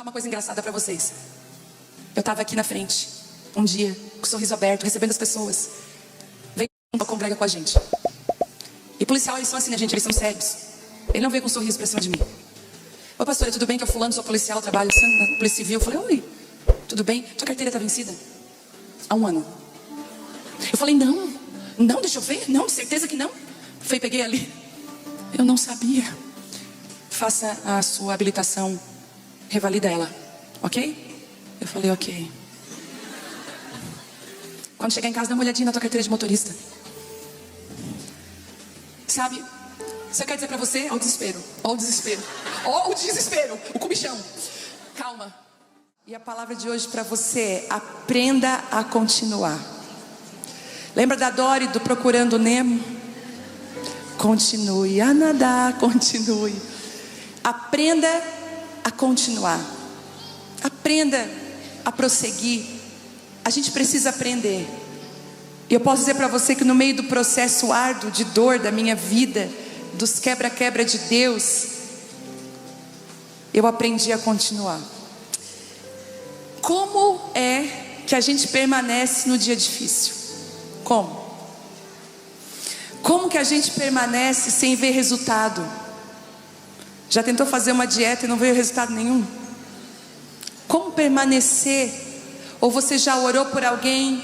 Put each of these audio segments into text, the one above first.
contar uma coisa engraçada pra vocês. Eu tava aqui na frente, um dia, com o sorriso aberto, recebendo as pessoas. Veio um pra congrega com a gente. E policial, eles são assim, né, gente? Eles são sérios. Ele não veio com um sorriso pra cima de mim. Oi, pastora, tudo bem? Que eu fulano, sou policial, trabalho na Polícia Civil. Eu falei, oi, tudo bem? Tua carteira tá vencida? Há 1 ano. Eu falei, não, deixa eu ver. Não, certeza que não. Foi, peguei ali. Eu não sabia. Faça a sua habilitação, revalida ela, ok? Eu falei, ok. Quando chegar em casa, dá uma olhadinha na tua carteira de motorista. Sabe, isso eu quero dizer pra você, ó o desespero, ó o desespero, ó o desespero, o comichão. Calma. E a palavra de hoje pra você é: aprenda a continuar. Lembra da Dory do Procurando Nemo? Continue a nadar, continue. Aprenda a continuar. Aprenda a prosseguir. A gente precisa aprender. E eu posso dizer para você que no meio do processo árduo de dor da minha vida, dos quebra-quebra de Deus, eu aprendi a continuar. Como é que a gente permanece no dia difícil? Como? Como que a gente permanece sem ver resultado? Já tentou fazer uma dieta e não veio resultado nenhum? Como permanecer? Ou você já orou por alguém,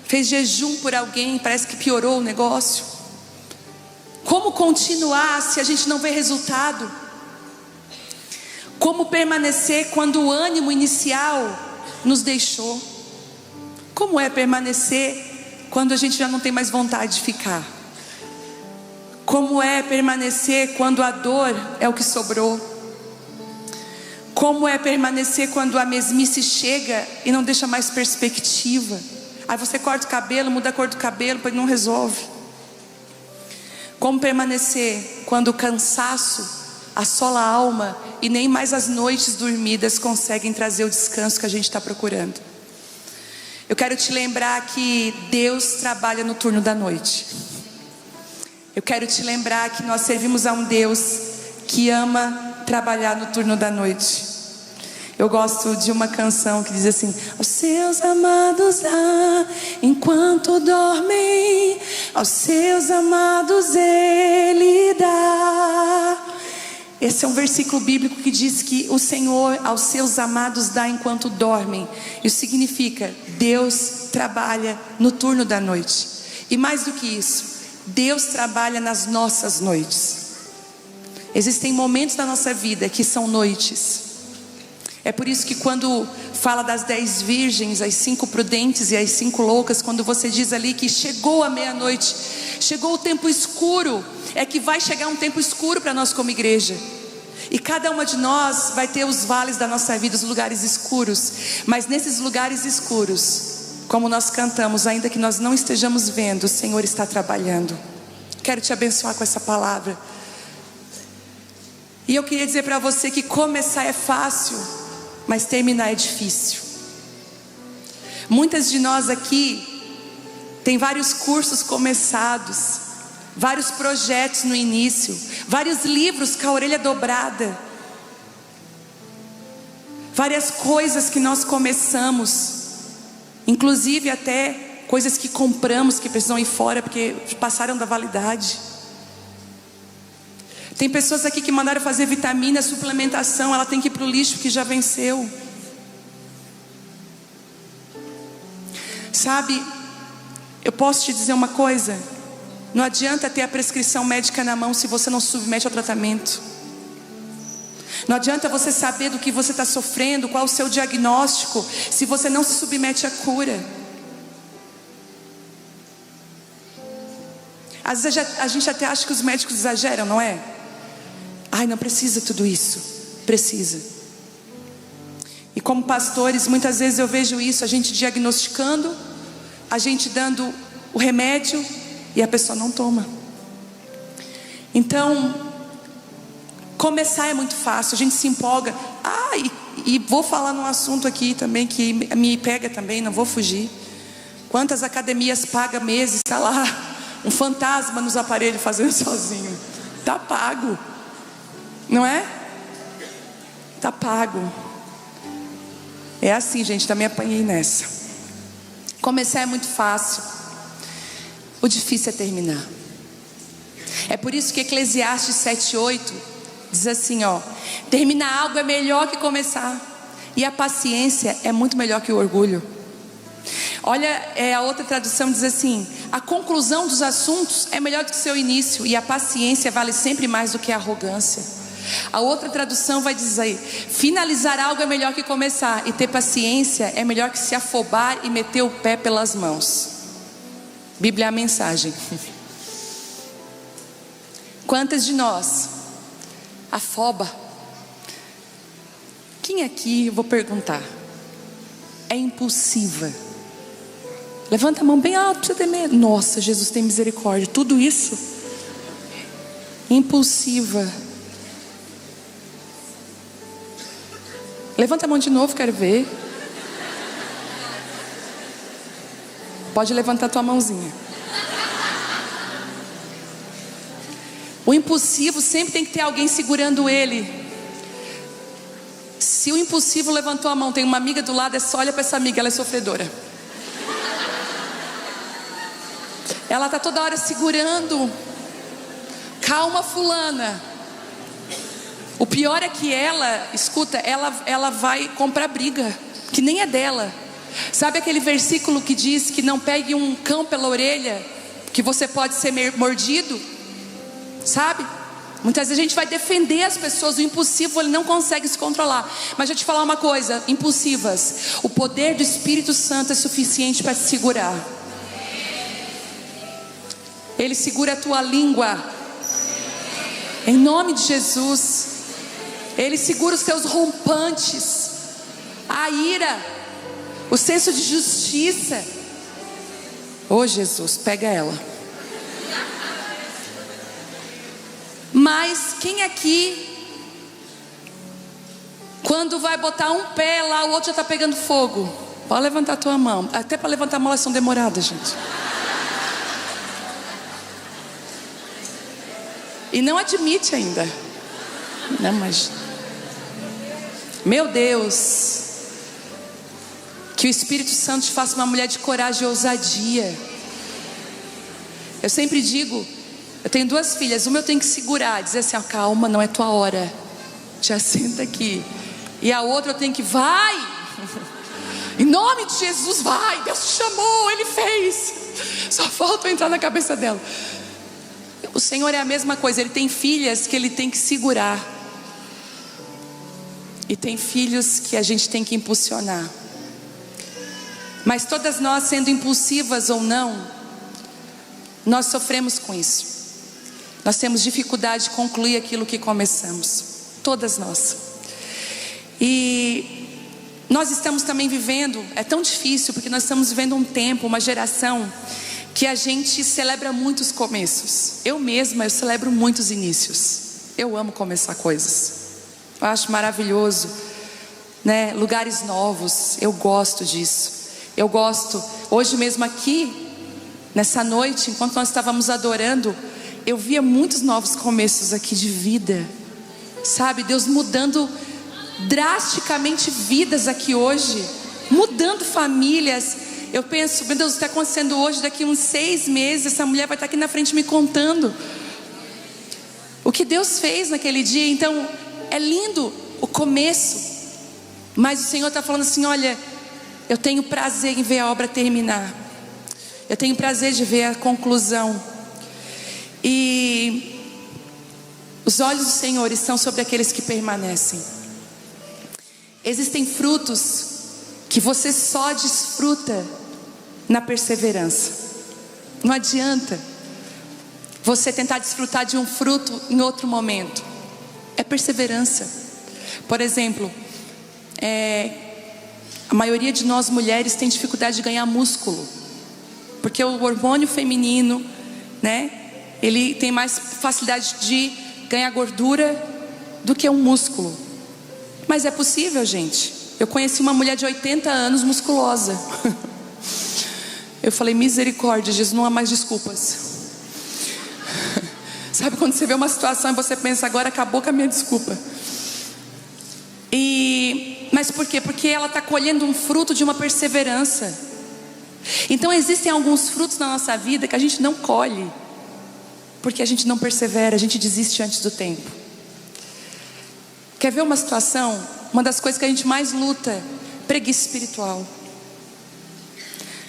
fez jejum por alguém, parece que piorou o negócio? Como continuar se a gente não vê resultado? Como permanecer quando o ânimo inicial nos deixou? Como é permanecer quando a gente já não tem mais vontade de ficar? Como é permanecer quando a dor é o que sobrou? Como é permanecer quando a mesmice chega e não deixa mais perspectiva? Aí você corta o cabelo, muda a cor do cabelo, mas não resolve. Como permanecer quando o cansaço assola a alma e nem mais as noites dormidas conseguem trazer o descanso que a gente está procurando? Eu quero te lembrar que Deus trabalha no turno da noite. Eu quero te lembrar que nós servimos a um Deus que ama trabalhar no turno da noite. Eu gosto de uma canção que diz assim: aos seus amados dá enquanto dormem, aos seus amados Ele dá. Esse é um versículo bíblico que diz que o Senhor aos seus amados dá enquanto dormem. Isso significa: Deus trabalha no turno da noite. E mais do que isso, Deus trabalha nas nossas noites. Existem momentos da nossa vida que são noites. É por isso que quando fala das 10 virgens, as 5 prudentes e as 5 loucas, quando você diz ali que chegou a meia-noite, chegou o tempo escuro, é que vai chegar um tempo escuro para nós como igreja. E cada uma de nós vai ter os vales da nossa vida, os lugares escuros. Mas nesses lugares escuros, como nós cantamos, ainda que nós não estejamos vendo, o Senhor está trabalhando. Quero te abençoar com essa palavra. E eu queria dizer para você que começar é fácil, mas terminar é difícil. Muitas de nós aqui tem vários cursos começados, vários projetos no início, vários livros com a orelha dobrada, várias coisas que nós começamos, inclusive até coisas que compramos que precisam ir fora porque passaram da validade. Tem pessoas aqui que mandaram fazer vitamina, suplementação, ela tem que ir para o lixo que já venceu. Sabe, eu posso te dizer uma coisa: não adianta ter a prescrição médica na mão se você não se submete ao tratamento. Não adianta você saber do que você está sofrendo, qual é o seu diagnóstico, se você não se submete à cura. Às vezes a gente até acha que os médicos exageram, não é? Ai, não precisa tudo isso. Precisa. E como pastores, muitas vezes eu vejo isso, a gente diagnosticando, a gente dando o remédio e a pessoa não toma. Então, começar é muito fácil, a gente se empolga. E vou falar num assunto aqui também que me pega também, não vou fugir. Quantas academias pagam meses, está lá um fantasma nos aparelhos fazendo sozinho. Está pago. Não é? Está pago. É assim, gente, também apanhei nessa. Começar é muito fácil, o difícil é terminar. É por isso que Eclesiastes 7:8 diz assim, ó: terminar algo é melhor que começar, e a paciência é muito melhor que o orgulho. Olha, a outra tradução diz assim: a conclusão dos assuntos é melhor do que o seu início, e a paciência vale sempre mais do que a arrogância. A outra tradução vai dizer: finalizar algo é melhor que começar, e ter paciência é melhor que se afobar e meter o pé pelas mãos. Bíblia é a mensagem. Quantas de nós afoba? Quem aqui, eu vou perguntar, é impulsiva? Levanta a mão bem alto, precisa ter medo. Nossa, Jesus tem misericórdia. Tudo isso? Impulsiva. Levanta a mão de novo, quero ver. Pode levantar a tua mãozinha. O impulsivo sempre tem que ter alguém segurando ele. Se o impulsivo levantou a mão, tem uma amiga do lado, é só olha para essa amiga, ela é sofredora. Ela está toda hora segurando. Calma, fulana. O pior é que ela, escuta, ela vai comprar briga, que nem é dela. Sabe aquele versículo que diz que não pegue um cão pela orelha, que você pode ser mordido? Sabe? Muitas vezes a gente vai defender as pessoas. O impulsivo, ele não consegue se controlar. Mas deixa eu te falar uma coisa, impulsivas, o poder do Espírito Santo é suficiente para te segurar. Ele segura a tua língua, em nome de Jesus. Ele segura os teus rompantes, a ira, o senso de justiça. Oh Jesus, pega ela. Mas quem aqui, quando vai botar um pé lá, o outro já está pegando fogo? Pode levantar a tua mão. Até para levantar a mão elas são demoradas, gente. E não admite ainda. Não, mas... Meu Deus, que o Espírito Santo te faça uma mulher de coragem e ousadia. Eu sempre digo, eu tenho 2 filhas, uma eu tenho que segurar, dizer assim, ó, calma, não é tua hora, já senta aqui. E a outra eu tenho que, vai, em nome de Jesus, vai, Deus te chamou, Ele fez. Só falta eu entrar na cabeça dela. O Senhor é a mesma coisa, Ele tem filhas que Ele tem que segurar. E tem filhos que a gente tem que impulsionar. Mas todas nós, sendo impulsivas ou não, nós sofremos com isso. Nós temos dificuldade de concluir aquilo que começamos. Todas nós. E nós estamos também vivendo, é tão difícil, porque nós estamos vivendo um tempo, uma geração, que a gente celebra muitos começos. Eu mesma, eu celebro muitos inícios. Eu amo começar coisas. Eu acho maravilhoso, né? Lugares novos, eu gosto disso. Eu gosto, hoje mesmo aqui, nessa noite, enquanto nós estávamos adorando, eu via muitos novos começos aqui de vida. Sabe, Deus mudando drasticamente vidas aqui hoje, mudando famílias. Eu penso, meu Deus, o que está acontecendo hoje, daqui uns 6 meses, essa mulher vai estar aqui na frente me contando o que Deus fez naquele dia. Então, é lindo o começo, mas o Senhor está falando assim, olha, eu tenho prazer em ver a obra terminar. Eu tenho prazer de ver a conclusão. E os olhos do Senhor estão sobre aqueles que permanecem. Existem frutos que você só desfruta na perseverança. Não adianta você tentar desfrutar de um fruto em outro momento. É perseverança. Por exemplo, a maioria de nós mulheres tem dificuldade de ganhar músculo, porque o hormônio feminino, né, ele tem mais facilidade de ganhar gordura do que um músculo. Mas é possível, gente. Eu conheci uma mulher de 80 anos musculosa. Eu falei, misericórdia, Jesus, não há mais desculpas. Sabe quando você vê uma situação e você pensa, agora acabou com a minha desculpa. E Mas por quê? Porque ela está colhendo um fruto de uma perseverança. Então existem alguns frutos na nossa vida que a gente não colhe, porque a gente não persevera, a gente desiste antes do tempo. Quer ver uma situação? Uma das coisas que a gente mais luta: preguiça espiritual.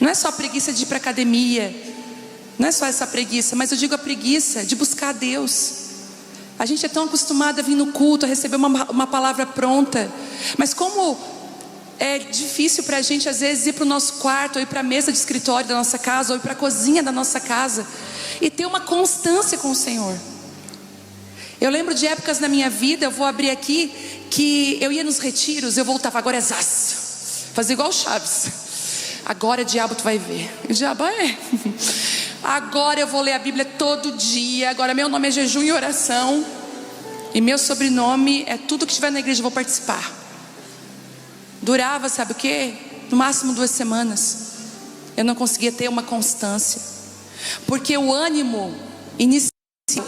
Não é só a preguiça de ir para a academia, não é só essa preguiça, mas eu digo a preguiça de buscar a Deus. A gente é tão acostumado a vir no culto, a receber uma palavra pronta, mas como é difícil para a gente às vezes ir para o nosso quarto, ou ir para a mesa de escritório da nossa casa, ou ir para a cozinha da nossa casa, e ter uma constância com o Senhor. Eu lembro de épocas na minha vida, eu vou abrir aqui, que eu ia nos retiros, eu voltava, agora é zaço, fazia igual o Chaves, agora diabo tu vai ver, o diabo agora eu vou ler a Bíblia todo dia, agora meu nome é jejum e oração, e meu sobrenome é tudo que estiver na igreja, eu vou participar. Durava, sabe o que? No máximo 2 semanas. Eu não conseguia ter uma constância, porque o ânimo inicial,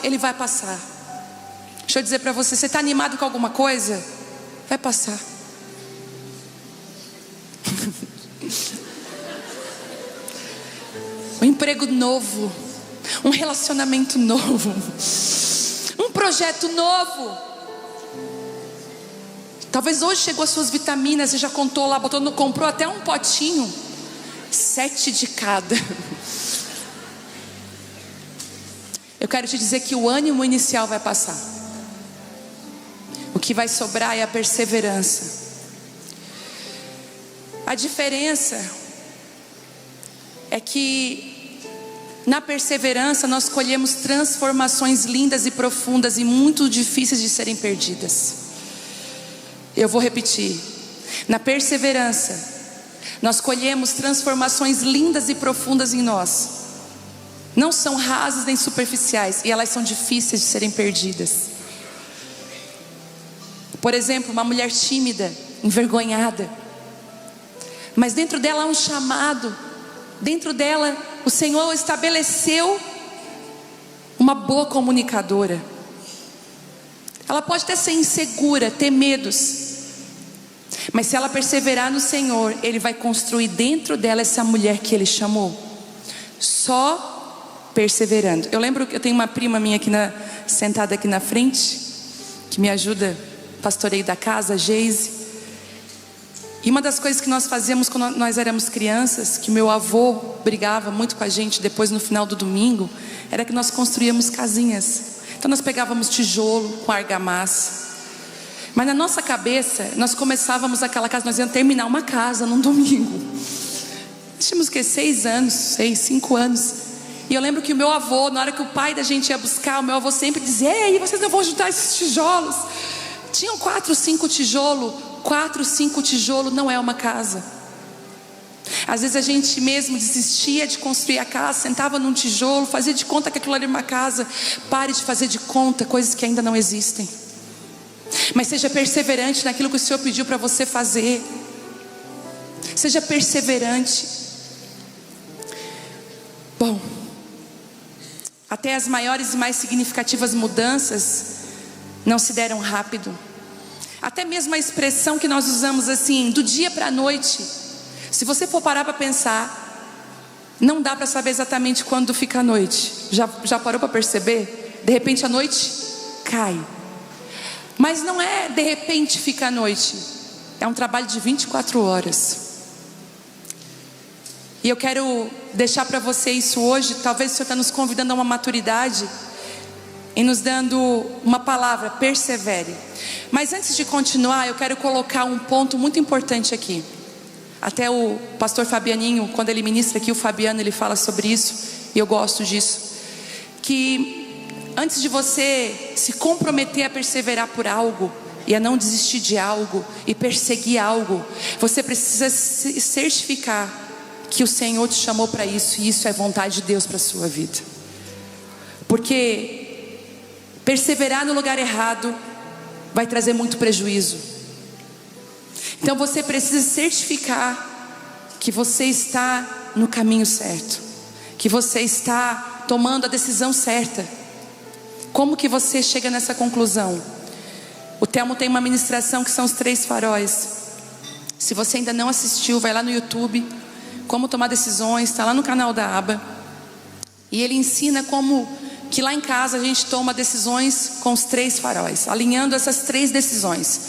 ele vai passar. Deixa eu dizer para você, você está animado com alguma coisa? Vai passar. Um emprego novo, um relacionamento novo, um projeto novo. Talvez hoje chegou as suas vitaminas, você já contou lá, comprou até um potinho, 7 de cada. Eu quero te dizer que o ânimo inicial vai passar. O que vai sobrar é a perseverança. A diferença é que na perseverança nós colhemos transformações lindas e profundas e muito difíceis de serem perdidas. Eu vou repetir: na perseverança nós colhemos transformações lindas e profundas em nós. Não são rasas nem superficiais, e elas são difíceis de serem perdidas. Por exemplo, uma mulher tímida, envergonhada, mas dentro dela há um chamado. Dentro dela o Senhor estabeleceu uma boa comunicadora. Ela pode até ser insegura, ter medos, mas se ela perseverar no Senhor, Ele vai construir dentro dela essa mulher que Ele chamou. Só perseverando. Eu lembro que eu tenho uma prima minha aqui sentada aqui na frente, que me ajuda, pastoreio da casa, a Geise. E uma das coisas que nós fazíamos quando nós éramos crianças, que meu avô brigava muito com a gente depois no final do domingo, era que nós construíamos casinhas. Então nós pegávamos tijolo com argamassa. Mas na nossa cabeça, nós começávamos aquela casa, nós íamos terminar uma casa num domingo. Tínhamos o quê? 6 anos, 5 anos. E eu lembro que o meu avô, na hora que o pai da gente ia buscar, o meu avô sempre dizia: ei, vocês não vão juntar esses tijolos. Tinham 4, 5 tijolos. 4, 5 tijolos não é uma casa. Às vezes a gente mesmo desistia de construir a casa, sentava num tijolo, fazia de conta que aquilo era uma casa. Pare de fazer de conta coisas que ainda não existem. Mas seja perseverante naquilo que o Senhor pediu para você fazer. Seja perseverante. Bom, até as maiores e mais significativas mudanças não se deram rápido. Até mesmo a expressão que nós usamos assim, do dia para a noite, se você for parar para pensar, não dá para saber exatamente quando fica a noite. Já parou para perceber? De repente a noite cai. Mas não é de repente fica a noite. É um trabalho de 24 horas. E eu quero deixar para você isso hoje. Talvez o Senhor está nos convidando a uma maturidade, e nos dando uma palavra: persevere. Mas antes de continuar, eu quero colocar um ponto muito importante aqui. Até o pastor Fabianinho, quando ele ministra aqui, o Fabiano, ele fala sobre isso, e eu gosto disso. Que antes de você se comprometer a perseverar por algo, e a não desistir de algo, e perseguir algo, você precisa se certificar que o Senhor te chamou para isso, e isso é vontade de Deus para a sua vida. Porque perseverar no lugar errado vai trazer muito prejuízo. Então você precisa certificar que você está no caminho certo, que você está tomando a decisão certa. Como que você chega nessa conclusão? O Telmo tem uma ministração que são os 3 faróis. Se você ainda não assistiu, vai lá no YouTube, Como Tomar Decisões, está lá no canal da Aba. E ele ensina como que lá em casa a gente toma decisões com os 3 faróis, alinhando essas 3 decisões,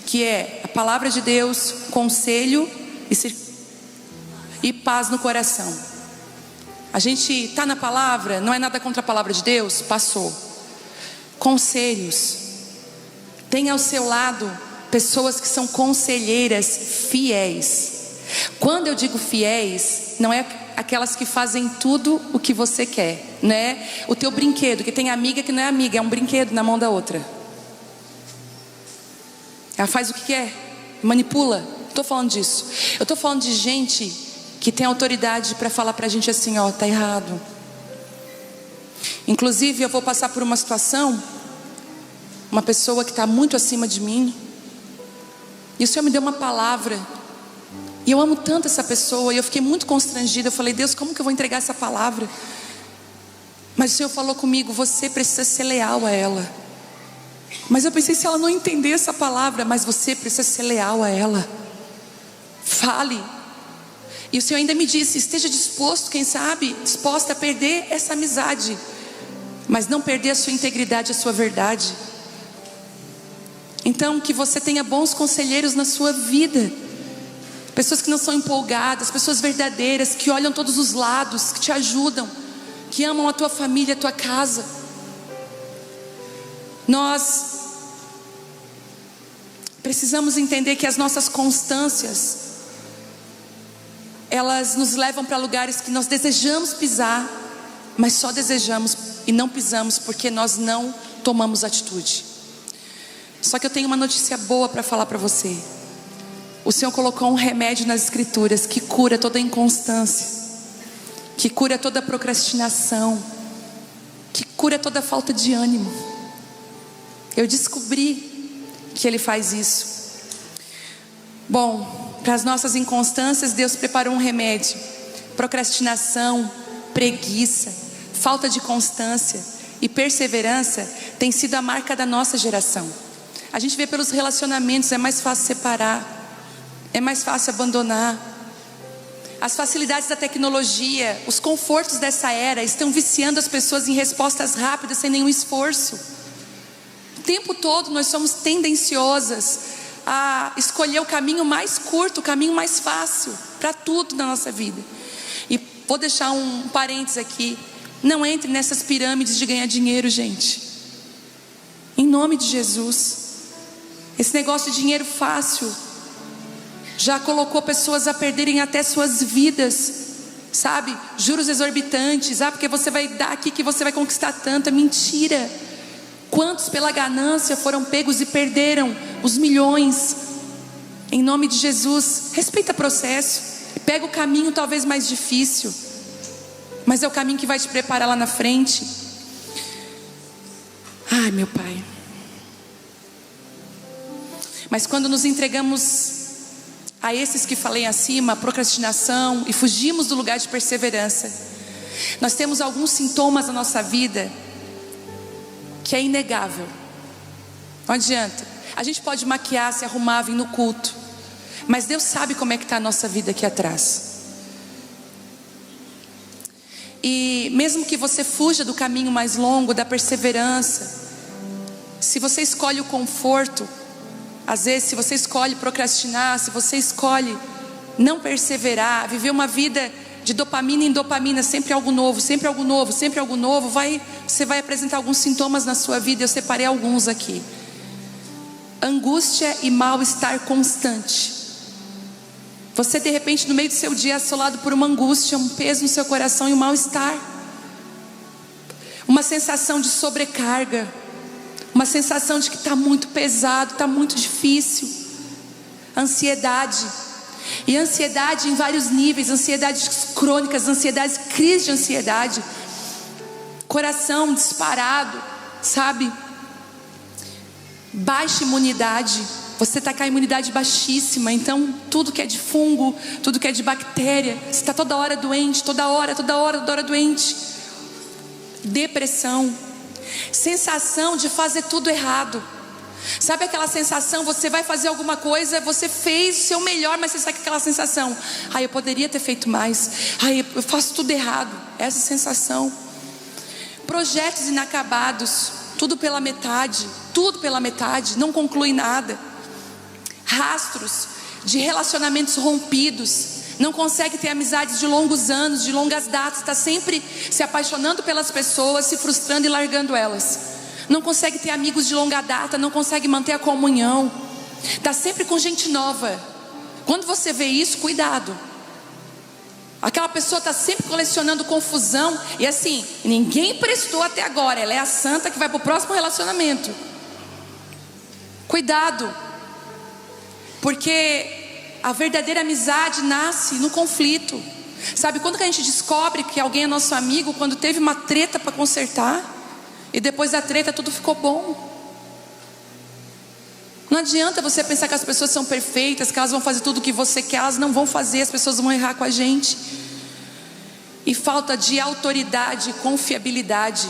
que é a palavra de Deus, conselho e paz no coração. A gente está na palavra, não é nada contra a palavra de Deus, passou. Conselhos. Tenha ao seu lado pessoas que são conselheiras fiéis. Quando eu digo fiéis, não é aquelas que fazem tudo o que você quer, né? O teu brinquedo, que tem amiga que não é amiga, é um brinquedo na mão da outra. Ela faz o que quer, manipula. Não estou falando disso. Eu estou falando de gente que tem autoridade para falar para a gente assim, ó, tá errado. Inclusive eu vou passar por uma situação, uma pessoa que está muito acima de mim, e o Senhor me deu uma palavra, e eu amo tanto essa pessoa, e eu fiquei muito constrangida. Eu falei, Deus, como que eu vou entregar essa palavra? Mas o Senhor falou comigo, você precisa ser leal a ela. Mas eu pensei, se ela não entender essa palavra, mas você precisa ser leal a ela. Fale. E o Senhor ainda me disse, esteja disposto, quem sabe, disposta a perder essa amizade, mas não perder a sua integridade, a sua verdade. Então que você tenha bons conselheiros na sua vida, pessoas que não são empolgadas, pessoas verdadeiras, que olham todos os lados, que te ajudam, que amam a tua família, a tua casa. Nós precisamos entender que as nossas constâncias, elas nos levam para lugares que nós desejamos pisar, mas só desejamos e não pisamos porque nós não tomamos atitude. Só que eu tenho uma notícia boa para falar para você. O Senhor colocou um remédio nas Escrituras que cura toda inconstância, que cura toda procrastinação, que cura toda falta de ânimo. Eu descobri que Ele faz isso. Bom, para as nossas inconstâncias, Deus preparou um remédio. Procrastinação, preguiça, falta de constância e perseverança tem sido a marca da nossa geração. A gente vê pelos relacionamentos, é mais fácil separar, é mais fácil abandonar. As facilidades da tecnologia, os confortos dessa era estão viciando as pessoas em respostas rápidas sem nenhum esforço. O tempo todo nós somos tendenciosas a escolher o caminho mais curto, o caminho mais fácil para tudo na nossa vida. E vou deixar um parênteses aqui. Não entre nessas pirâmides de ganhar dinheiro, gente. Em nome de Jesus. Esse negócio de dinheiro fácil já colocou pessoas a perderem até suas vidas, sabe? Juros exorbitantes. Porque você vai dar aqui que você vai conquistar tanto. É mentira. Quantos pela ganância foram pegos e perderam os milhões? Em nome de Jesus, respeita o processo. Pega o caminho talvez mais difícil, mas é o caminho que vai te preparar lá na frente. Ai, meu Pai. Mas quando nos entregamos a esses que falei acima, a procrastinação, e fugimos do lugar de perseverança, nós temos alguns sintomas na nossa vida que é inegável. Não adianta. A gente pode maquiar, se arrumar, vir no culto, mas Deus sabe como é que está a nossa vida aqui atrás. E mesmo que você fuja do caminho mais longo, da perseverança, se você escolhe o conforto, às vezes se você escolhe procrastinar, se você escolhe não perseverar, viver uma vida de dopamina em dopamina, sempre algo novo, sempre algo novo, sempre algo novo, você vai apresentar alguns sintomas na sua vida. Eu separei alguns aqui. Angústia e mal-estar constante. Você de repente no meio do seu dia é assolado por uma angústia, um peso no seu coração e um mal-estar. Uma sensação de sobrecarga, uma sensação de que está muito pesado, está muito difícil. Ansiedade. E ansiedade em vários níveis, ansiedades crônicas, ansiedades, crise de ansiedade, coração disparado, sabe? Baixa imunidade, você está com a imunidade baixíssima, então tudo que é de fungo, tudo que é de bactéria, você está toda hora doente, toda hora doente. Depressão, sensação de fazer tudo errado. Sabe aquela sensação, você vai fazer alguma coisa, você fez o seu melhor, mas você sabe com aquela sensação, eu poderia ter feito mais, eu faço tudo errado. Essa sensação. Projetos inacabados, tudo pela metade, não conclui nada. Rastros de relacionamentos rompidos, não consegue ter amizades de longos anos, de longas datas, está sempre se apaixonando pelas pessoas, se frustrando e largando elas. Não consegue ter amigos de longa data, não consegue manter a comunhão, está sempre com gente nova. Quando você vê isso, cuidado. Aquela pessoa está sempre colecionando confusão, e assim, ninguém prestou até agora, ela é a santa que vai para o próximo relacionamento. Cuidado, porque a verdadeira amizade nasce no conflito. Sabe, quando que a gente descobre que alguém é nosso amigo? Quando teve uma treta para consertar, e depois da treta tudo ficou bom. Não adianta você pensar que as pessoas são perfeitas, que elas vão fazer tudo o que você quer. Elas não vão fazer, as pessoas vão errar com a gente. E falta de autoridade, confiabilidade.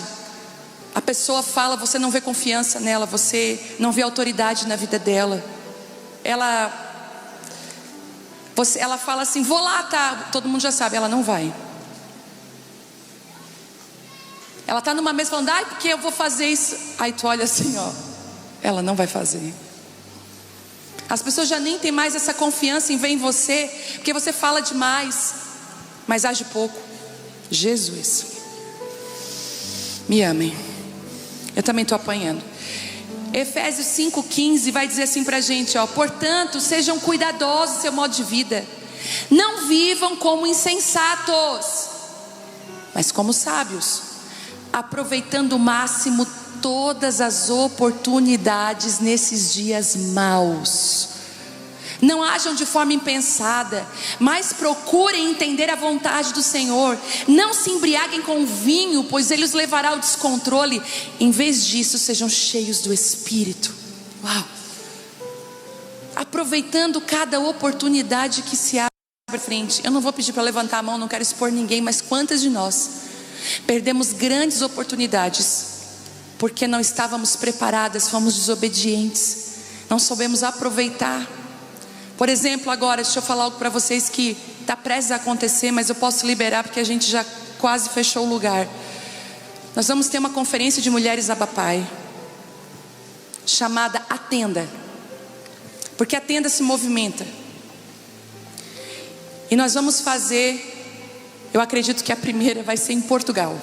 A pessoa fala, você não vê confiança nela, você não vê autoridade na vida dela. Ela fala assim, vou lá, tá? Todo mundo já sabe, ela não vai. Ela está numa mesa falando, porque eu vou fazer isso. Aí tu olha assim, ela não vai fazer. As pessoas já nem têm mais essa confiança em ver em você, porque você fala demais, mas age pouco. Jesus, me amem. Eu também estou apanhando. Efésios 5,15 vai dizer assim para a gente, portanto, sejam cuidadosos do seu modo de vida. Não vivam como insensatos, mas como sábios, aproveitando o máximo todas as oportunidades nesses dias maus. Não ajam de forma impensada, mas procurem entender a vontade do Senhor. Não se embriaguem com vinho, pois ele os levará ao descontrole. Em vez disso, sejam cheios do Espírito. Uau! Aproveitando cada oportunidade que se abre à frente. Eu não vou pedir para levantar a mão, não quero expor ninguém, mas quantas de nós perdemos grandes oportunidades porque não estávamos preparadas, fomos desobedientes, não soubemos aproveitar. Por exemplo, agora, deixa eu falar algo para vocês que está prestes a acontecer, mas eu posso liberar porque a gente já quase fechou o lugar. Nós vamos ter uma conferência de mulheres Abapai, chamada A Tenda, porque a tenda se movimenta. E nós vamos fazer, eu acredito que a primeira vai ser em Portugal.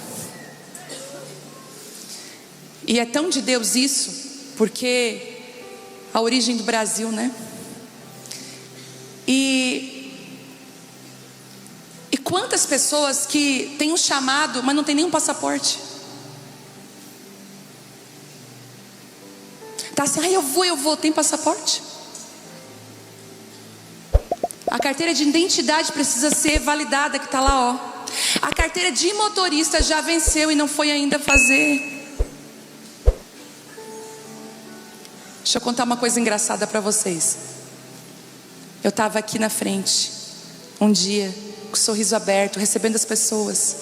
E é tão de Deus isso, porque a origem do Brasil, né? E quantas pessoas que têm um chamado, mas não tem nenhum passaporte. Tá assim, eu vou, tem passaporte? A carteira de identidade precisa ser validada, que está lá, A carteira de motorista já venceu e não foi ainda fazer. Deixa eu contar uma coisa engraçada para vocês. Eu estava aqui na frente um dia, com o sorriso aberto, recebendo as pessoas.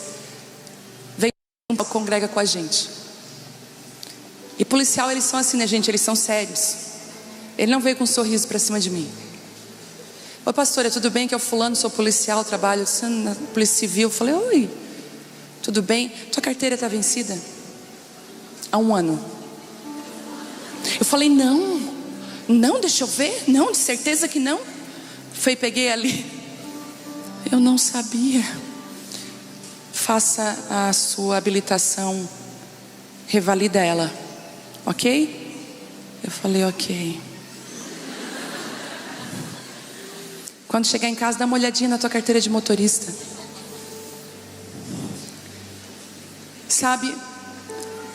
Veio um que congrega com a gente. E policial, eles são assim, né, gente? Eles são sérios. Ele não veio com um sorriso para cima de mim. Oi, pastora, tudo bem? Que é o fulano, sou policial, trabalho na Polícia Civil. Eu falei, oi, tudo bem? Tua carteira está vencida? Há 1 ano. Eu falei, não, deixa eu ver. Não, de certeza que não. Peguei ali. Eu não sabia. Faça a sua habilitação, revalida ela, ok? Eu falei, ok. Quando chegar em casa, dá uma olhadinha na tua carteira de motorista. Sabe,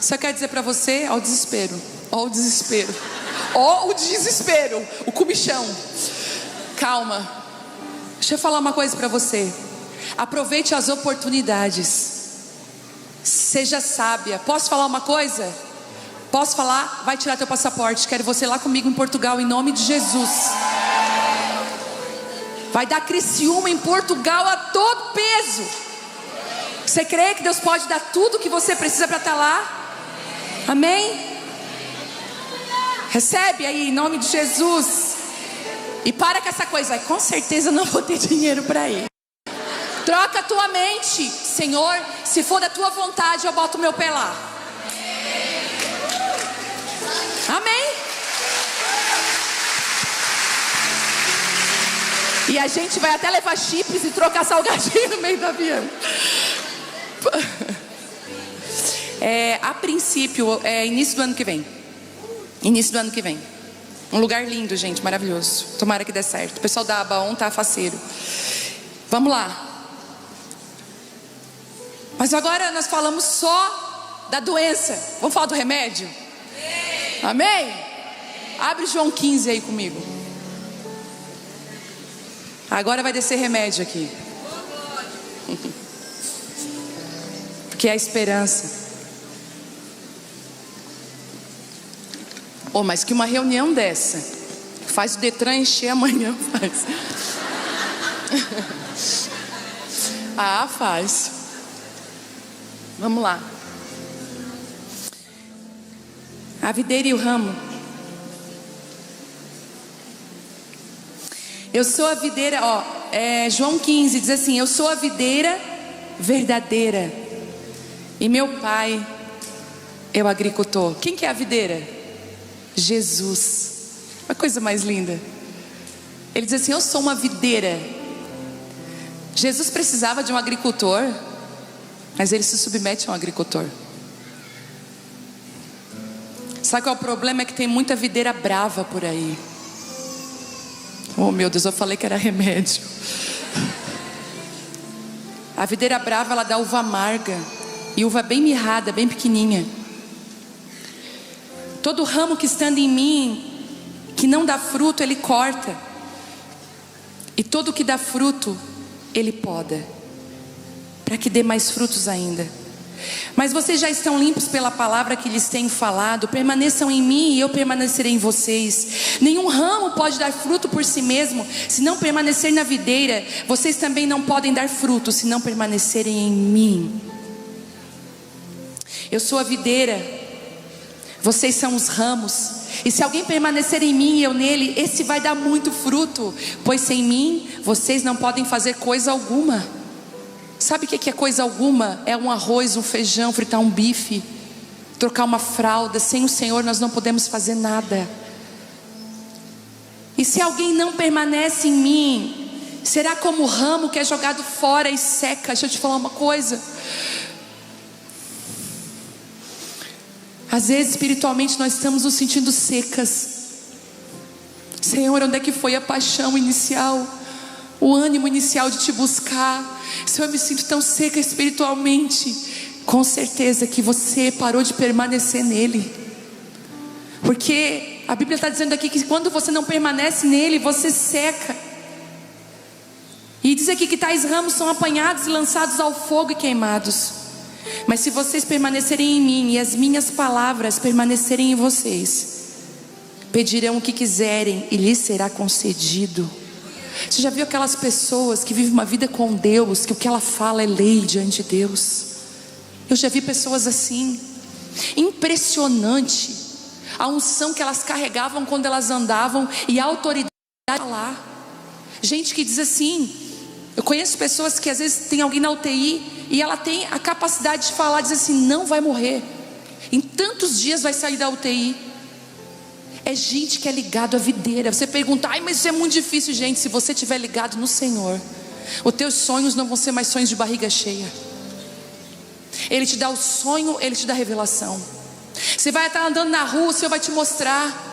só quero dizer para você, ó o desespero, o desespero, o comichão. Calma, deixa eu falar uma coisa para você. Aproveite as oportunidades. Seja sábia. Posso falar uma coisa? Posso falar? Vai tirar teu passaporte. Quero você lá comigo em Portugal, em nome de Jesus. Vai dar Criciúma em Portugal a todo peso. Você crê que Deus pode dar tudo o que você precisa para estar lá? Amém? Recebe aí em nome de Jesus. E para com essa coisa, com certeza eu não vou ter dinheiro para ir. Troca a tua mente. Senhor, se for da tua vontade, eu boto o meu pé lá. Amém? E a gente vai até levar chips e trocar salgadinho no meio do avião. A princípio, início do ano que vem. Início do ano que vem. Um lugar lindo, gente, maravilhoso. Tomara que dê certo. O pessoal da Abaon tá faceiro. Vamos lá. Mas agora nós falamos só da doença. Vamos falar do remédio? Amém? Abre João 15 aí comigo. Agora vai descer remédio aqui. Porque é a esperança. Mas que uma reunião dessa faz o Detran encher amanhã, faz. Faz. Vamos lá. A videira e o ramo. Eu sou a videira, João 15 diz assim: eu sou a videira verdadeira e meu pai é o agricultor. Quem que é a videira? Jesus. Uma coisa mais linda. Ele diz assim: eu sou uma videira. Jesus precisava de um agricultor, mas ele se submete a um agricultor. Sabe qual é o problema? É que tem muita videira brava por aí. Oh meu Deus, eu falei que era remédio. A videira brava, ela dá uva amarga. E uva bem mirrada, bem pequenininha. Todo ramo que estando em mim, que não dá fruto, ele corta. E todo que dá fruto, ele poda, para que dê mais frutos ainda. Mas vocês já estão limpos pela palavra que lhes tenho falado. Permaneçam em mim e eu permanecerei em vocês. Nenhum ramo pode dar fruto por si mesmo, se não permanecer na videira. Vocês também não podem dar fruto, se não permanecerem em mim. Eu sou a videira, vocês são os ramos. E se alguém permanecer em mim e eu nele, esse vai dar muito fruto. Pois sem mim, vocês não podem fazer coisa alguma. Sabe o que é coisa alguma? É um arroz, um feijão, fritar um bife, trocar uma fralda. Sem o Senhor nós não podemos fazer nada. E se alguém não permanece em mim, será como o ramo que é jogado fora e seca. Deixa eu te falar uma coisa. Às vezes espiritualmente nós estamos nos sentindo secas. Senhor, onde é que foi a paixão inicial? O ânimo inicial de te buscar. Senhor, eu me sinto tão seca espiritualmente. Com certeza que você parou de permanecer nele. Porque a Bíblia está dizendo aqui que quando você não permanece nele, você seca. E diz aqui que tais ramos são apanhados e lançados ao fogo e queimados. Mas se vocês permanecerem em mim e as minhas palavras permanecerem em vocês, pedirão o que quiserem e lhes será concedido. Você já viu aquelas pessoas que vivem uma vida com Deus, que o que ela fala é lei diante de Deus? Eu já vi pessoas assim. Impressionante a unção que elas carregavam quando elas andavam e a autoridade lá. Gente que diz assim, eu conheço pessoas que às vezes tem alguém na UTI e ela tem a capacidade de falar, diz assim: não vai morrer, em tantos dias vai sair da UTI. É gente que é ligado à videira. Você pergunta: mas isso é muito difícil. Gente, se você estiver ligado no Senhor, os teus sonhos não vão ser mais sonhos de barriga cheia. Ele te dá o sonho, Ele te dá a revelação. Você vai estar andando na rua, o Senhor vai te mostrar.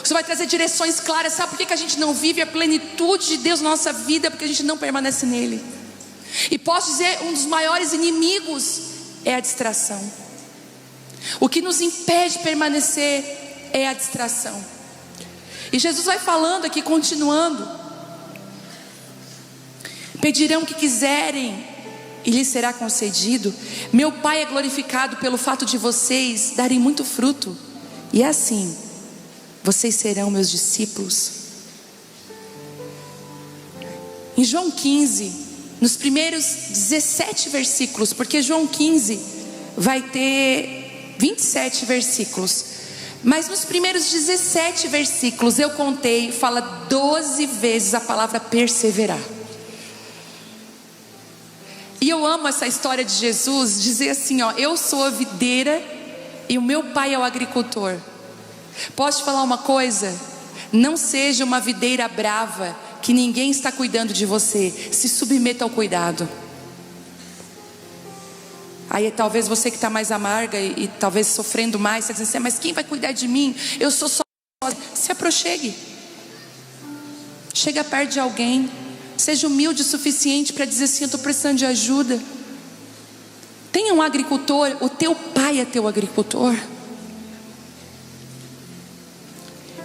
Você vai trazer direções claras. Sabe por que a gente não vive a plenitude de Deus na nossa vida? Porque a gente não permanece nele. E posso dizer, um dos maiores inimigos é a distração. O que nos impede de permanecer é a distração. E Jesus vai falando aqui, continuando: pedirão o que quiserem e lhes será concedido. Meu Pai é glorificado pelo fato de vocês darem muito fruto, e assim vocês serão meus discípulos. Em João 15, nos primeiros 17 versículos, porque João 15 vai ter 27 versículos. Mas nos primeiros 17 versículos, eu contei, fala 12 vezes a palavra perseverar. E eu amo essa história de Jesus, dizer assim, ó, eu sou a videira e o meu pai é o agricultor. Posso te falar uma coisa? Não seja uma videira brava, que ninguém está cuidando de você. Se submeta ao cuidado. Aí talvez você que está mais amarga e talvez sofrendo mais, está dizendo assim, mas quem vai cuidar de mim? Eu sou só. Se aproxime. Chega perto de alguém. Seja humilde o suficiente para dizer assim, eu estou precisando de ajuda. Tenha um agricultor, o teu pai é teu agricultor.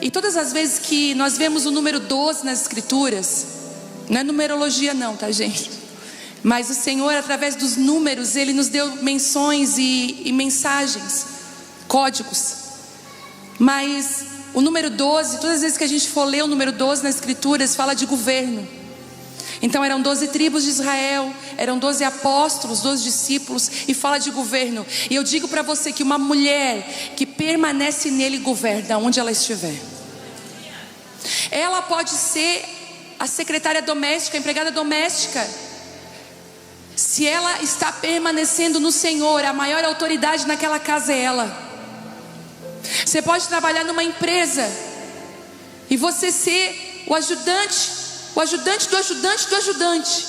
E todas as vezes que nós vemos o número 12 nas escrituras, não é numerologia não, tá gente? Mas o Senhor, através dos números, Ele nos deu menções e mensagens, códigos. Mas o número 12, todas as vezes que a gente for ler o número 12 nas escrituras, fala de governo. Então eram 12 tribos de Israel, eram 12 apóstolos, 12 discípulos, e fala de governo. E eu digo para você que uma mulher que permanece nele governa onde ela estiver. Ela pode ser a secretária doméstica, a empregada doméstica. Se ela está permanecendo no Senhor, a maior autoridade naquela casa é ela. Você pode trabalhar numa empresa e você ser o ajudante do ajudante do ajudante.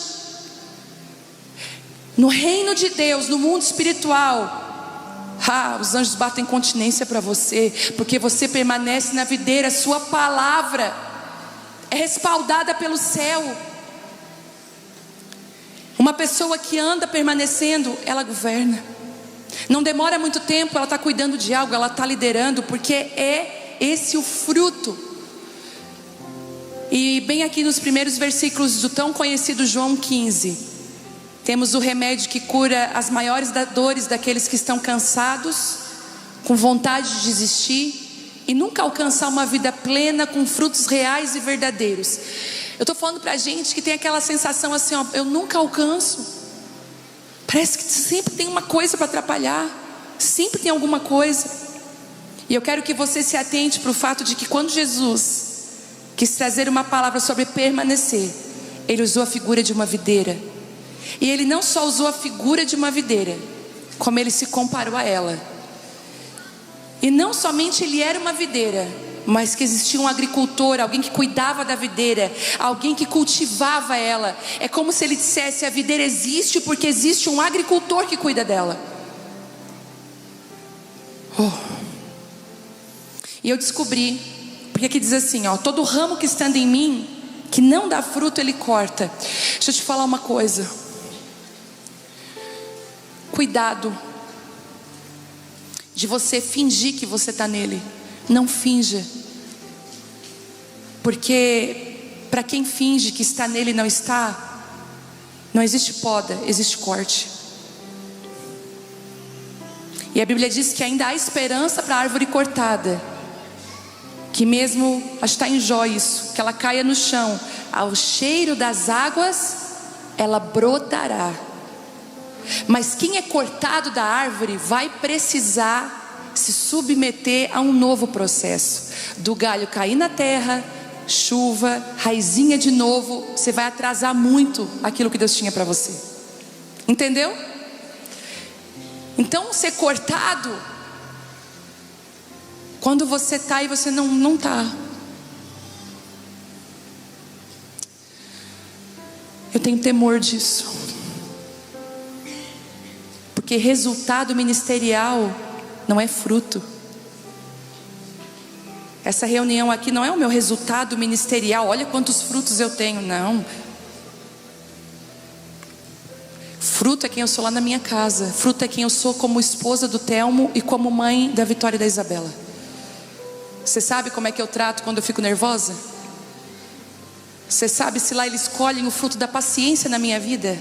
No reino de Deus, no mundo espiritual, os anjos batem continência para você, porque você permanece na videira. Sua palavra é respaldada pelo céu. Uma pessoa que anda permanecendo, ela governa. Não demora muito tempo, ela está cuidando de algo, ela está liderando, porque é esse o fruto. E bem aqui nos primeiros versículos do tão conhecido João 15, temos o remédio que cura as maiores dores daqueles que estão cansados, com vontade de desistir e nunca alcançar uma vida plena com frutos reais e verdadeiros. Eu estou falando para gente que tem aquela sensação assim, ó, eu nunca alcanço. Parece que sempre tem uma coisa para atrapalhar, sempre tem alguma coisa. E eu quero que você se atente para o fato de que quando Jesus quis trazer uma palavra sobre permanecer, Ele usou a figura de uma videira. E Ele não só usou a figura de uma videira, como Ele se comparou a ela. E não somente Ele era uma videira, mas que existia um agricultor, alguém que cuidava da videira, alguém que cultivava ela. É como se Ele dissesse, a videira existe porque existe um agricultor que cuida dela. E eu descobri, porque aqui diz assim, ó, todo ramo que estando em mim, que não dá fruto, Ele corta. Deixa eu te falar uma coisa. Cuidado de você fingir que você está nele. Não finja. Porque para quem finge que está nele e não está, não existe poda, existe corte. E a Bíblia diz que ainda há esperança para a árvore cortada, que mesmo, acho que está em Jó isso, que ela caia no chão, ao cheiro das águas ela brotará. Mas quem é cortado da árvore vai precisar se submeter a um novo processo. Do galho cair na terra, chuva, raizinha de novo, você vai atrasar muito aquilo que Deus tinha para você. Entendeu? Então ser cortado, quando você está e você não está. Eu tenho temor disso. Porque resultado ministerial não é fruto. Essa reunião aqui não é o meu resultado ministerial. Olha quantos frutos eu tenho. Não. Fruto é quem eu sou lá na minha casa. Fruto é quem eu sou como esposa do Telmo e como mãe da Vitória e da Isabela. Você sabe como é que eu trato quando eu fico nervosa? Você sabe se lá eles colhem o fruto da paciência na minha vida?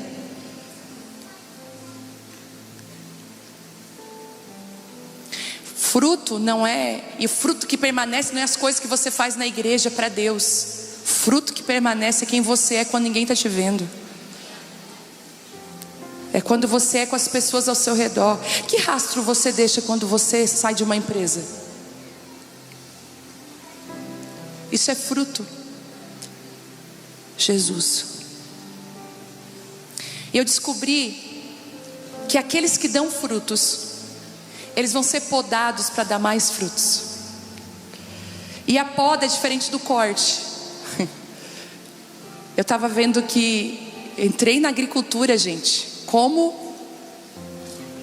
Fruto não é, e o fruto que permanece não é as coisas que você faz na igreja para Deus. Fruto que permanece é quem você é quando ninguém está te vendo. É quando você é com as pessoas ao seu redor. Que rastro você deixa quando você sai de uma empresa? Isso é fruto. Jesus. E eu descobri que aqueles que dão frutos, eles vão ser podados para dar mais frutos. E a poda é diferente do corte. Eu estava vendo que entrei na agricultura, gente. Como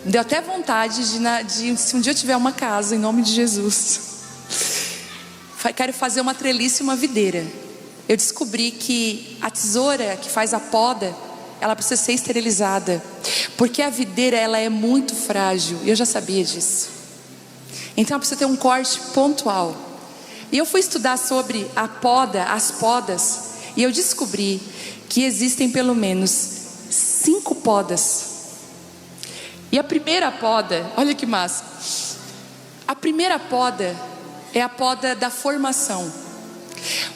deu até vontade de se um dia eu tiver uma casa, em nome de Jesus, quero fazer uma treliça e uma videira. Eu descobri que a tesoura que faz a poda, ela precisa ser esterilizada, porque a videira, ela é muito frágil, e eu já sabia disso. Então ela precisa ter um corte pontual. E eu fui estudar sobre a poda, as podas, e eu descobri que existem pelo menos 5 podas. E a primeira poda, olha que massa, a primeira poda é a poda da formação.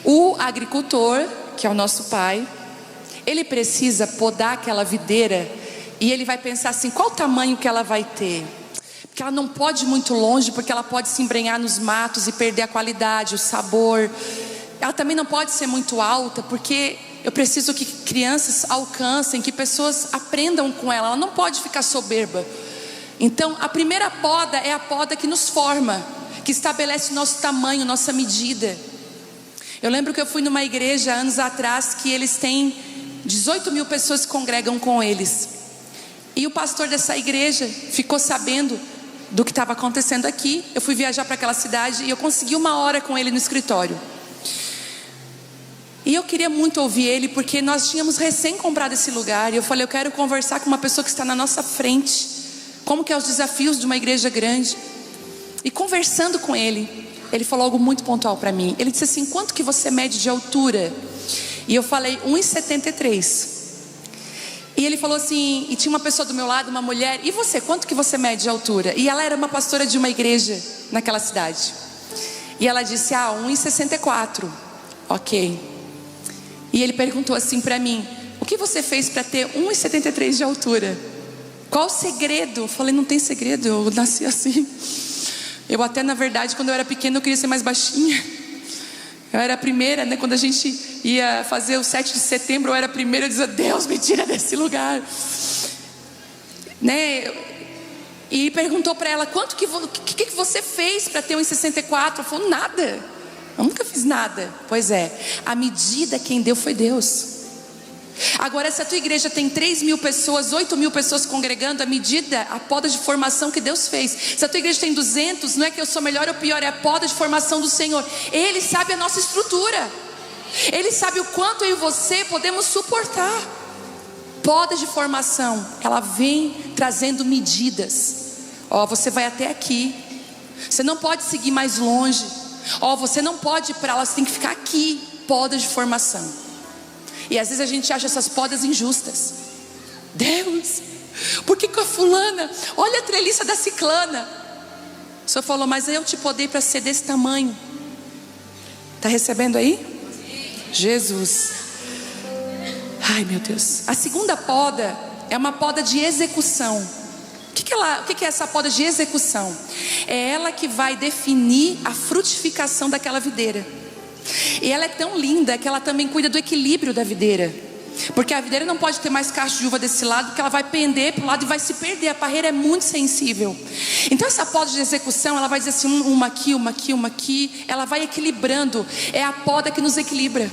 O agricultor, que é o nosso pai, ele precisa podar aquela videira, e ele vai pensar assim, qual o tamanho que ela vai ter? Porque ela não pode ir muito longe, porque ela pode se embrenhar nos matos e perder a qualidade, o sabor. Ela também não pode ser muito alta, porque eu preciso que crianças alcancem, que pessoas aprendam com ela. Ela não pode ficar soberba. Então a primeira poda é a poda que nos forma, que estabelece o nosso tamanho, nossa medida. Eu lembro que eu fui numa igreja anos atrás, que eles têm 18 mil pessoas que congregam com eles. E o pastor dessa igreja ficou sabendo do que estava acontecendo aqui. Eu fui viajar para aquela cidade e eu consegui uma hora com ele no escritório. E eu queria muito ouvir ele, porque nós tínhamos recém comprado esse lugar. E eu falei, eu quero conversar com uma pessoa que está na nossa frente, como que é os desafios de uma igreja grande. E conversando com ele, ele falou algo muito pontual para mim. Ele disse assim, quanto que você mede de altura? E eu falei 1,73. E ele falou assim, e tinha uma pessoa do meu lado, uma mulher, e você, quanto que você mede de altura? E ela era uma pastora de uma igreja naquela cidade. E ela disse, 1,64. Ok. E ele perguntou assim para mim, o que você fez para ter 1,73 de altura? Qual o segredo? Eu falei, não tem segredo, eu nasci assim. Eu até, na verdade, quando eu era pequena, eu queria ser mais baixinha. Eu era a primeira, né? Quando a gente ia fazer o 7 de setembro, eu era a primeira. Eu dizia, Deus, me tira desse lugar, né? E perguntou para ela, quanto que você fez para ter 1,64? Eu falei, nada, eu nunca fiz nada. Pois é, a medida quem deu foi Deus. Agora, se a tua igreja tem 3 mil pessoas, 8 mil pessoas congregando, a medida, a poda de formação que Deus fez. Se a tua igreja tem 200, não é que eu sou melhor ou pior, é a poda de formação do Senhor. Ele sabe a nossa estrutura, Ele sabe o quanto eu e você podemos suportar. Poda de formação, ela vem trazendo medidas. Você vai até aqui, você não pode seguir mais longe. Você não pode ir para lá, você tem que ficar aqui. Poda de formação. E às vezes a gente acha essas podas injustas. Deus, por que a fulana? Olha a treliça da ciclana. O Senhor falou, mas eu te podei para ser desse tamanho. Está recebendo aí? Jesus. Ai meu Deus. A segunda poda é uma poda de execução. O que é essa poda de execução? É ela que vai definir a frutificação daquela videira. E ela é tão linda que ela também cuida do equilíbrio da videira. Porque a videira não pode ter mais cacho de uva desse lado, porque ela vai pender para o lado e vai se perder. A parreira é muito sensível. Então essa poda de execução, ela vai dizer assim, uma aqui, uma aqui, uma aqui. Ela vai equilibrando. É a poda que nos equilibra.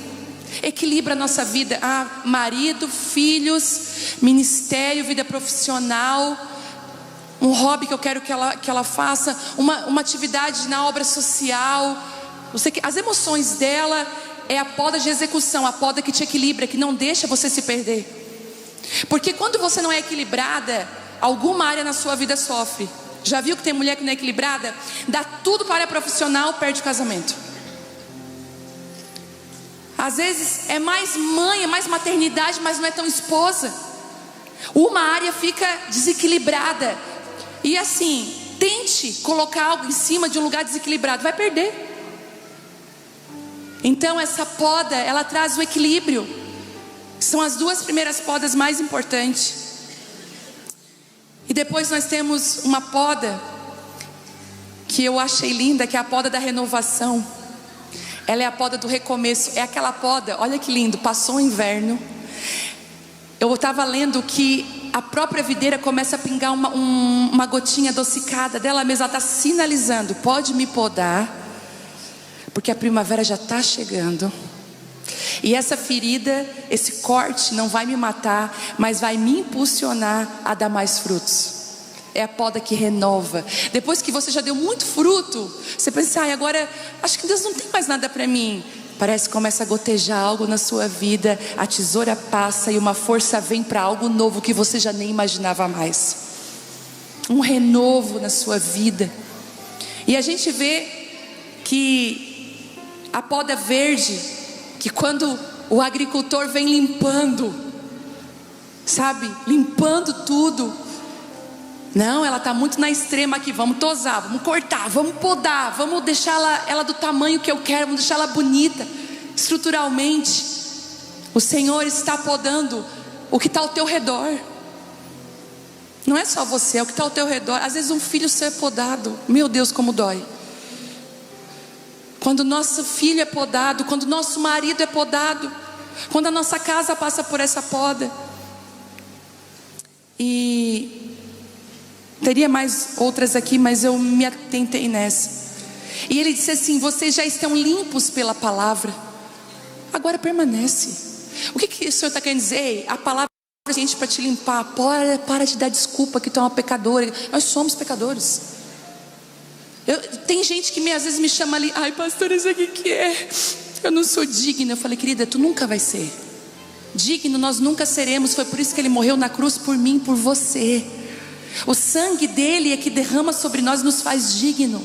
Equilibra a nossa vida. Marido, filhos, ministério, vida profissional, um hobby que eu quero que ela faça, uma atividade na obra social. As emoções dela é a poda de execução, a poda que te equilibra, que não deixa você se perder. Porque quando você não é equilibrada, alguma área na sua vida sofre. Já viu que tem mulher que não é equilibrada? Dá tudo para a área profissional, perde o casamento. Às vezes é mais mãe, é mais maternidade, mas não é tão esposa. Uma área fica desequilibrada. E assim, tente colocar algo em cima de um lugar desequilibrado, vai perder. Então essa poda, ela traz o equilíbrio. São as 2 primeiras podas mais importantes. E depois nós temos uma poda que eu achei linda, que é a poda da renovação. Ela é a poda do recomeço. É aquela poda, olha que lindo, passou o inverno. Eu estava lendo que a própria videira começa a pingar uma gotinha adocicada dela mesma. Ela está sinalizando: pode me podar, porque a primavera já está chegando. E essa ferida, esse corte não vai me matar, mas vai me impulsionar a dar mais frutos. É a poda que renova. Depois que você já deu muito fruto, você pensa: ai, agora acho que Deus não tem mais nada para mim. Parece que começa a gotejar algo na sua vida. A tesoura passa e uma força vem para algo novo que você já nem imaginava mais. Um renovo na sua vida. E a gente vê que a poda verde, que quando o agricultor vem limpando, sabe, limpando tudo, não, ela está muito na extrema aqui. Vamos tosar, vamos cortar, vamos podar, vamos deixar ela do tamanho que eu quero, vamos deixar ela bonita. Estruturalmente, o Senhor está podando o que está ao teu redor. Não é só você, é o que está ao teu redor. Às vezes um filho seu é podado, meu Deus, como dói. Quando nosso filho é podado, quando nosso marido é podado, quando a nossa casa passa por essa poda. E teria mais outras aqui, mas eu me atentei nessa. E ele disse assim: vocês já estão limpos pela palavra, agora permanece. O que o Senhor está querendo dizer? A palavra é gente para te limpar. Para de dar desculpa que tu é uma pecadora. Nós somos pecadores. Tem gente que às vezes me chama ali: ai pastor, isso aqui que é? Eu não sou digna. Eu falei: querida, tu nunca vai ser digno, nós nunca seremos. Foi por isso que ele morreu na cruz, por mim, por você. O sangue dele é que derrama sobre nós e nos faz digno.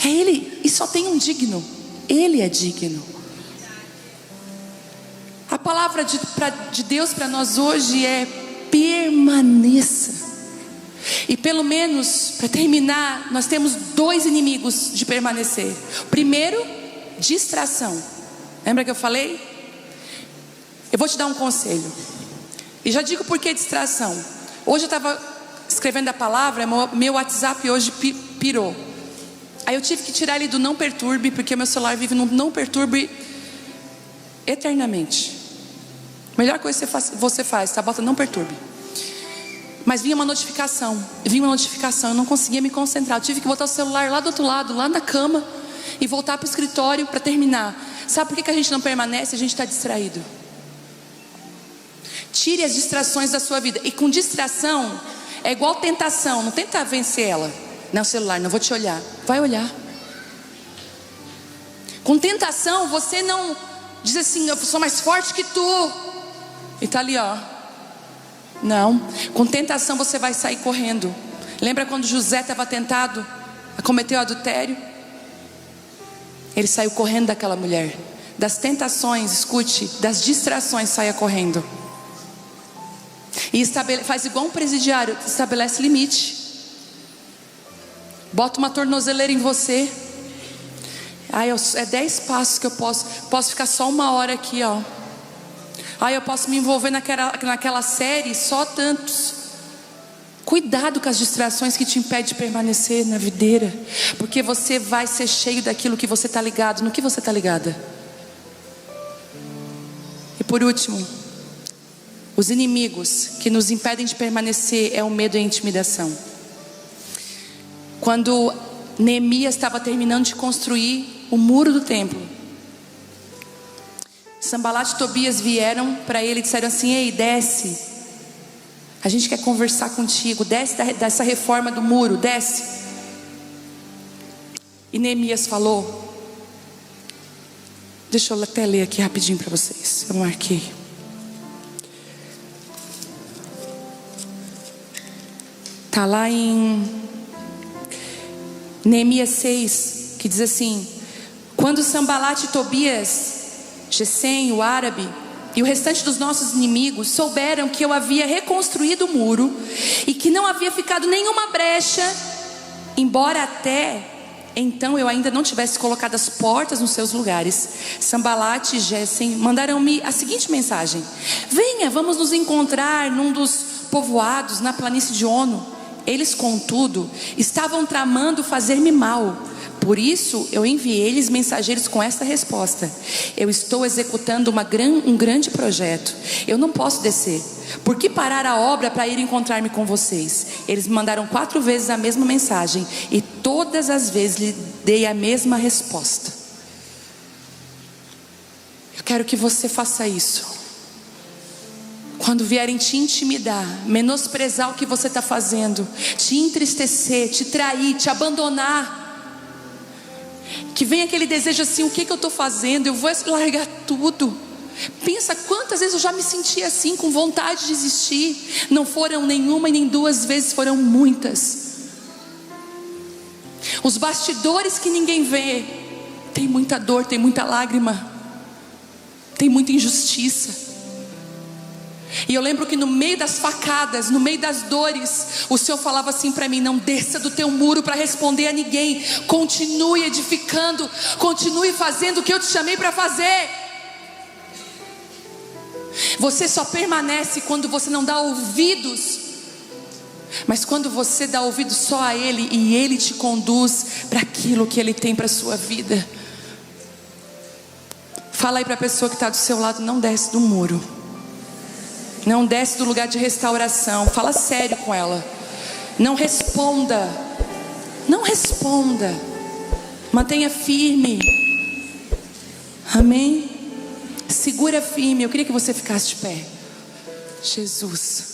É ele, e só tem um digno. Ele é digno. A palavra de Deus para nós hoje é: permaneça. E pelo menos, para terminar, nós temos 2 inimigos de permanecer. Primeiro, distração. Lembra que eu falei? Eu vou te dar um conselho. E já digo por que distração. Hoje eu estava escrevendo a palavra, meu WhatsApp hoje pirou. Aí eu tive que tirar ele do não perturbe, porque meu celular vive no não perturbe eternamente. Melhor coisa que você faz, tá? Bota não perturbe. Mas vinha uma notificação, eu não conseguia me concentrar. Eu tive que botar o celular lá do outro lado, lá na cama, e voltar para o escritório para terminar. Sabe por que a gente não permanece? A gente está distraído. Tire as distrações da sua vida. E com distração é igual tentação. Não tenta vencer ela. Não, celular, não vou te olhar. Vai olhar. Com tentação você não diz assim: eu sou mais forte que tu, e tá ali, ó. Não. Com tentação você vai sair correndo. Lembra quando José estava tentado a cometer o adultério? Ele saiu correndo daquela mulher. Das tentações, escute, das distrações, saia correndo. E faz igual um presidiário, estabelece limite. Bota uma tornozeleira em você. É 10 passos que eu posso ficar só 1 hora aqui, ó. Eu posso me envolver naquela série, só tantos. Cuidado com as distrações que te impedem de permanecer na videira, porque você vai ser cheio daquilo que você está ligado. No que você está ligada? E por último, os inimigos que nos impedem de permanecer é o medo e a intimidação. Quando Neemias estava terminando de construir o muro do templo, Sanbalat e Tobias vieram para ele e disseram assim: ei, desce, a gente quer conversar contigo, desce dessa reforma do muro, desce. E Neemias falou, deixa eu até ler aqui rapidinho para vocês, eu marquei. Está lá em Neemias 6, que diz assim: quando Sanbalat e Tobias, Gesem, o árabe, e o restante dos nossos inimigos souberam que eu havia reconstruído o muro e que não havia ficado nenhuma brecha, embora até então eu ainda não tivesse colocado as portas nos seus lugares, Sanbalat e Gesem mandaram-me a seguinte mensagem: venha, vamos nos encontrar num dos povoados na planície de Ono. Eles, contudo, estavam tramando fazer-me mal, Por isso eu enviei-lhes mensageiros com esta resposta: eu estou executando um grande projeto, eu não posso descer. Por que parar a obra para ir encontrar-me com vocês? Eles me mandaram 4 vezes a mesma mensagem, e todas as vezes lhe dei a mesma resposta. Eu quero que você faça isso. Quando vierem te intimidar, menosprezar o que você está fazendo, te entristecer, te trair, te abandonar, que vem aquele desejo assim: o que eu estou fazendo? Eu vou largar tudo. Pensa quantas vezes eu já me senti assim, com vontade de desistir. Não foram nenhuma e nem 2 vezes, foram muitas. Os bastidores que ninguém vê, tem muita dor, tem muita lágrima, tem muita injustiça. E eu lembro que no meio das facadas, no meio das dores, o Senhor falava assim para mim: não desça do teu muro para responder a ninguém. Continue edificando, continue fazendo o que eu te chamei para fazer. Você só permanece quando você não dá ouvidos. Mas quando você dá ouvido só a Ele, e Ele te conduz para aquilo que Ele tem para a sua vida. Fala aí para a pessoa que está do seu lado: não desce do muro, não desce do lugar de restauração. Fala sério com ela. Não responda. Não responda. Mantenha firme. Amém? Segura firme. Eu queria que você ficasse de pé. Jesus.